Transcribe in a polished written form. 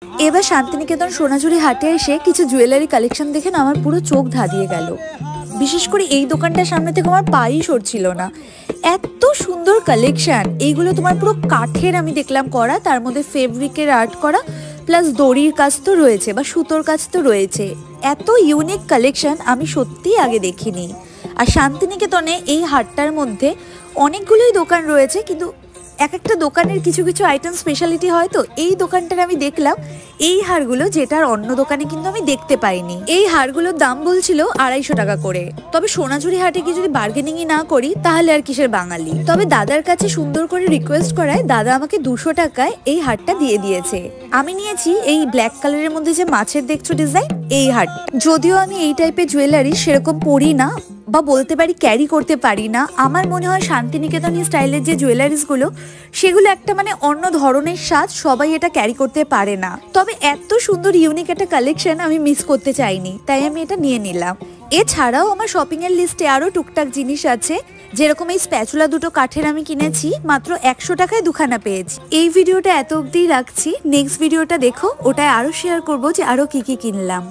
এবার শান্তিনিকেতন সোনাঝুরি হাটে এসে কিছু জুয়েলারি কালেকশন দেখে না আমার পুরো চোখ ধাঁধিয়ে গেল। বিশেষ করে এই দোকানটার সামনে থেকে আমার পাই সরছিল না, এত সুন্দর কালেকশন। এইগুলো তোমার পুরো কাঠের আমি দেখলাম করা, তার মধ্যে ফেব্রিকের আর্ট করা, প্লাস দড়ির কাজ তো রয়েছে বা সুতোর কাজ তো রয়েছে। এত ইউনিক কালেকশন আমি সত্যিই আগে দেখিনি। আর শান্তিনিকেতনে এই হাটটার মধ্যে অনেকগুলোই দোকান রয়েছে, কিন্তু এক একটা দোকানের কিছু কিছু আইটেম স্পেশালিটি হয়। তো এই দোকানটার আমি দেখলাম এই হারগুলো, যেটার অন্য দোকানে কিন্তু আমি দেখতে পাইনি। এই হারগুলোর দাম বলছিল 250 টাকা করে। তবে সোনাঝুরি হাটে কি যদি বার্গেনিংই না করি তাহলে আর কিসের বাঙালি। তবে দাদার কাছে সুন্দর করে রিকোয়েস্ট করায় দাদা আমাকে 200 টাকায় এই হারটা দিয়ে দিয়েছে। আমি নিয়েছি এই ব্ল্যাক কালারের মধ্যে যে মাছের দেখছো ডিজাইন, এই হার। যদিও আমি এই টাইপের জুয়েলারি সেরকম পরি না, বা বলতে পারি ক্যারি করতে পারি না। আমার মনে হয় শান্তিনিকেতনী স্টাইলের যে জুয়েলারিসগুলো সেগুলো একটা মানে অন্য ধরনের স্বাদ, সবাই এটা ক্যারি করতে পারে না। তবে এত সুন্দর ইউনিক একটা কালেকশন আমি মিস করতে চাইনি, তাই আমি এটা নিয়ে নিলাম। এছাড়াও আমার শপিং এর লিস্টে আরো টুকটাক জিনিস আছে, যেরকম এই স্প্যাচুলা দুটো কাঠের আমি কিনেছি মাত্র 100 টাকায় দুখানা পেয়েছি। এই ভিডিওটা এত অবধি রাখছি, নেক্সট ভিডিওটা দেখো, ওটায় আরো শেয়ার করবো যে আরো কি কি কিনলাম।